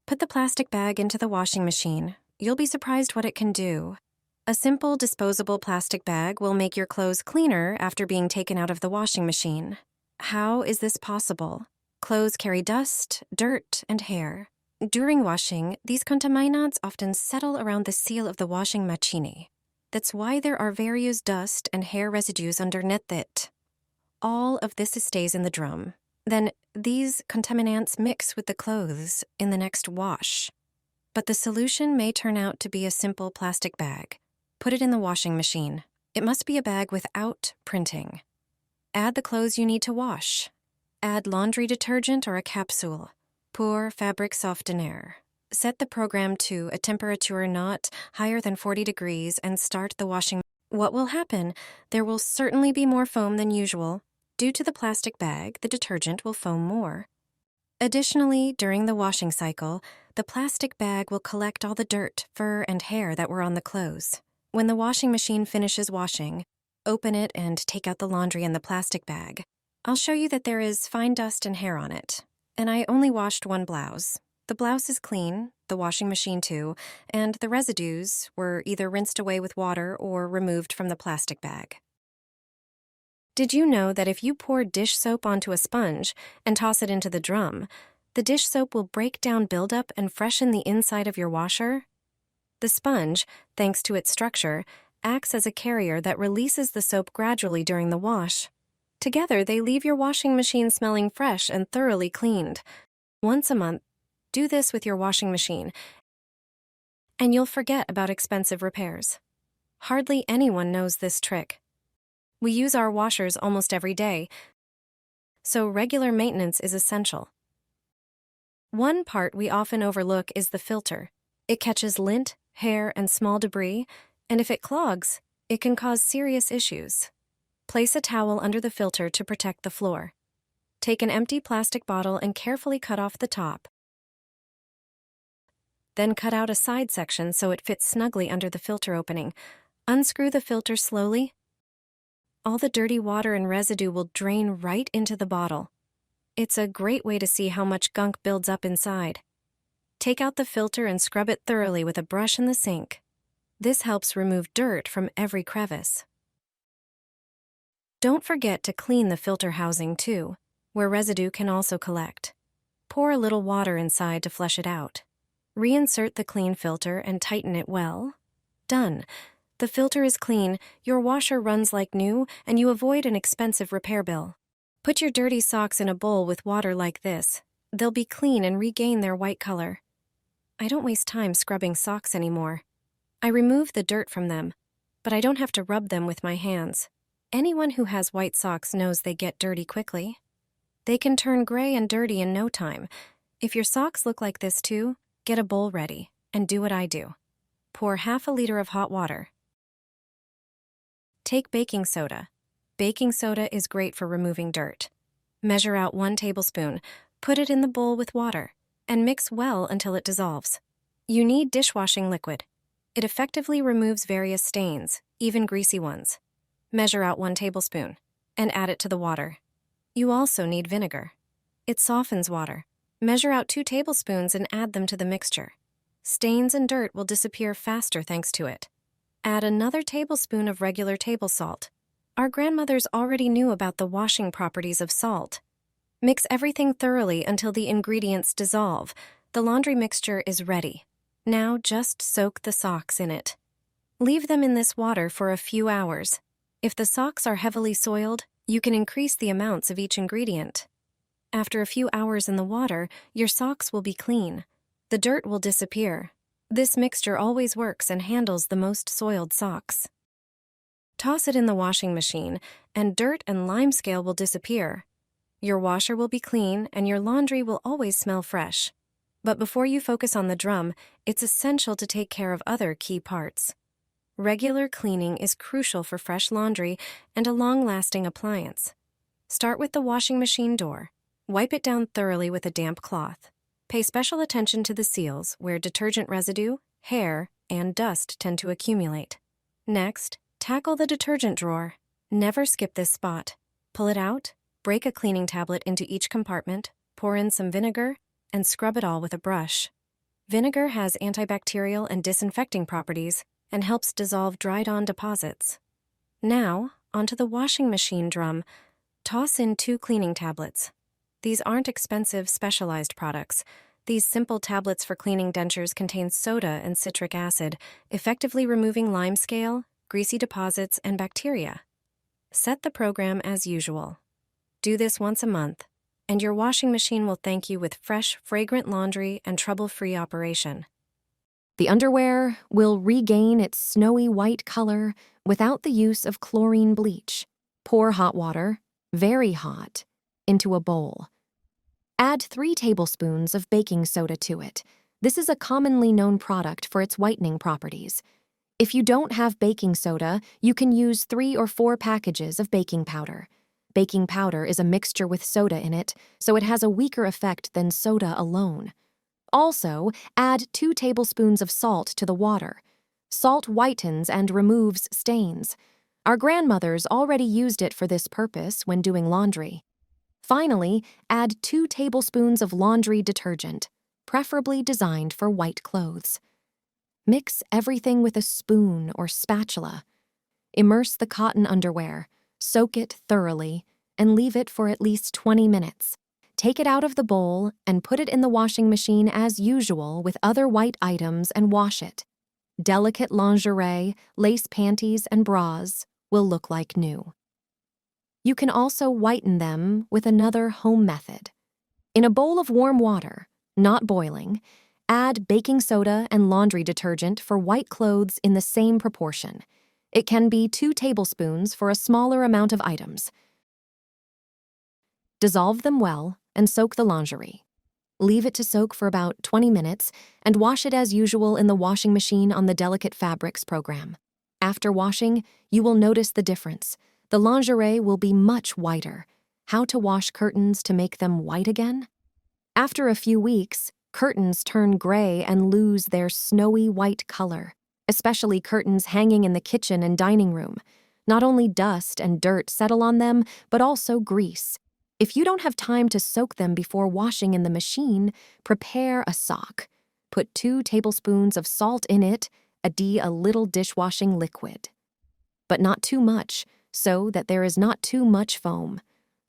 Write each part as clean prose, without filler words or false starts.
Put the plastic bag into the washing machine. You'll be surprised what it can do. A simple disposable plastic bag will make your clothes cleaner after being taken out of the washing machine. How is this possible? Clothes carry dust, dirt, and hair. During washing, these contaminants often settle around the seal of the washing machine. That's why there are various dust and hair residues underneath it. All of this stays in the drum. Then these contaminants mix with the clothes in the next wash. But the solution may turn out to be a simple plastic bag. Put it in the washing machine. It must be a bag without printing. Add the clothes you need to wash. Add laundry detergent or a capsule. Pour fabric softener. Set the program to a temperature not higher than 40 degrees and start the washing. What will happen? There will certainly be more foam than usual. Due to the plastic bag, the detergent will foam more. Additionally, during the washing cycle, the plastic bag will collect all the dirt, fur, and hair that were on the clothes. When the washing machine finishes washing, open it and take out the laundry in the plastic bag. I'll show you that there is fine dust and hair on it. And I only washed one blouse. The blouse is clean, the washing machine too, and the residues were either rinsed away with water or removed from the plastic bag. Did you know that if you pour dish soap onto a sponge and toss it into the drum, the dish soap will break down buildup and freshen the inside of your washer? The sponge, thanks to its structure, acts as a carrier that releases the soap gradually during the wash. Together, they leave your washing machine smelling fresh and thoroughly cleaned. Once a month, do this with your washing machine, and you'll forget about expensive repairs. Hardly anyone knows this trick. We use our washers almost every day, so regular maintenance is essential. One part we often overlook is the filter. It catches lint, hair, and small debris, and if it clogs, it can cause serious issues. Place a towel under the filter to protect the floor. Take an empty plastic bottle and carefully cut off the top. Then cut out a side section so it fits snugly under the filter opening. Unscrew the filter slowly. All the dirty water and residue will drain right into the bottle. It's a great way to see how much gunk builds up inside. Take out the filter and scrub it thoroughly with a brush in the sink. This helps remove dirt from every crevice. Don't forget to clean the filter housing too, where residue can also collect. Pour a little water inside to flush it out. Reinsert the clean filter and tighten it well. Done. The filter is clean, your washer runs like new, and you avoid an expensive repair bill. Put your dirty socks in a bowl with water like this. They'll be clean and regain their white color. I don't waste time scrubbing socks anymore. I remove the dirt from them, but I don't have to rub them with my hands. Anyone who has white socks knows they get dirty quickly. They can turn gray and dirty in no time. If your socks look like this too, get a bowl ready and do what I do. Pour half a liter of hot water. Take baking soda. Baking soda is great for removing dirt. Measure out 1 tablespoon, put it in the bowl with water, and mix well until it dissolves. You need dishwashing liquid. It effectively removes various stains, even greasy ones. Measure out 1 tablespoon, and add it to the water. You also need vinegar. It softens water. Measure out 2 tablespoons and add them to the mixture. Stains and dirt will disappear faster thanks to it. Add another tablespoon of regular table salt. Our grandmothers already knew about the washing properties of salt. Mix everything thoroughly until the ingredients dissolve. The laundry mixture is ready. Now just soak the socks in it. Leave them in this water for a few hours. If the socks are heavily soiled, you can increase the amounts of each ingredient. After a few hours in the water, your socks will be clean. The dirt will disappear. This mixture always works and handles the most soiled socks. Toss it in the washing machine, and dirt and limescale will disappear. Your washer will be clean, and your laundry will always smell fresh. But before you focus on the drum, it's essential to take care of other key parts. Regular cleaning is crucial for fresh laundry and a long-lasting appliance. Start with the washing machine door. Wipe it down thoroughly with a damp cloth. Pay special attention to the seals where detergent residue, hair, and dust tend to accumulate. Next, tackle the detergent drawer. Never skip this spot. Pull it out, break a cleaning tablet into each compartment, pour in some vinegar, and scrub it all with a brush. Vinegar has antibacterial and disinfecting properties and helps dissolve dried-on deposits. Now, onto the washing machine drum. Toss in 2 cleaning tablets. These aren't expensive, specialized products. These simple tablets for cleaning dentures contain soda and citric acid, effectively removing limescale, greasy deposits, and bacteria. Set the program as usual. Do this once a month, and your washing machine will thank you with fresh, fragrant laundry and trouble-free operation. The underwear will regain its snowy white color without the use of chlorine bleach. Pour hot water, very hot, into a bowl. Add 3 tablespoons of baking soda to it. This is a commonly known product for its whitening properties. If you don't have baking soda, you can use 3 or 4 packages of baking powder. Baking powder is a mixture with soda in it, so it has a weaker effect than soda alone. Also, add 2 tablespoons of salt to the water. Salt whitens and removes stains. Our grandmothers already used it for this purpose when doing laundry. Finally, add 2 tablespoons of laundry detergent, preferably designed for white clothes. Mix everything with a spoon or spatula. Immerse the cotton underwear, soak it thoroughly, and leave it for at least 20 minutes. Take it out of the bowl and put it in the washing machine as usual with other white items and wash it. Delicate lingerie, lace panties, and bras will look like new. You can also whiten them with another home method. In a bowl of warm water, not boiling, add baking soda and laundry detergent for white clothes in the same proportion. It can be 2 tablespoons for a smaller amount of items. Dissolve them well and soak the lingerie. Leave it to soak for about 20 minutes and wash it as usual in the washing machine on the Delicate Fabrics program. After washing, you will notice the difference. The lingerie will be much whiter. How to wash curtains to make them white again? After a few weeks, curtains turn gray and lose their snowy white color, especially curtains hanging in the kitchen and dining room. Not only dust and dirt settle on them, but also grease. If you don't have time to soak them before washing in the machine, prepare a sock. Put 2 tablespoons of salt in it, add a little dishwashing liquid. But not too much, so that there is not too much foam.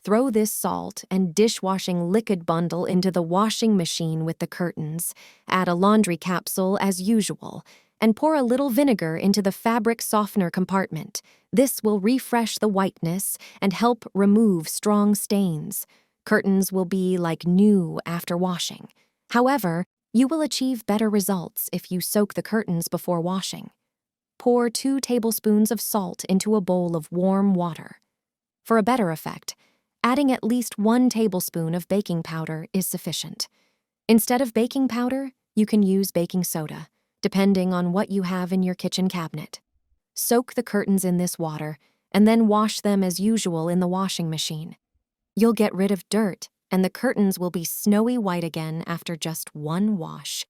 Throw this salt and dishwashing liquid bundle into the washing machine with the curtains. Add a laundry capsule as usual, and pour a little vinegar into the fabric softener compartment. This will refresh the whiteness and help remove strong stains. Curtains will be like new after washing. However, you will achieve better results if you soak the curtains before washing. Pour 2 tablespoons of salt into a bowl of warm water. For a better effect, adding at least 1 tablespoon of baking powder is sufficient. Instead of baking powder, you can use baking soda, depending on what you have in your kitchen cabinet. Soak the curtains in this water, and then wash them as usual in the washing machine. You'll get rid of dirt, and the curtains will be snowy white again after just 1 wash.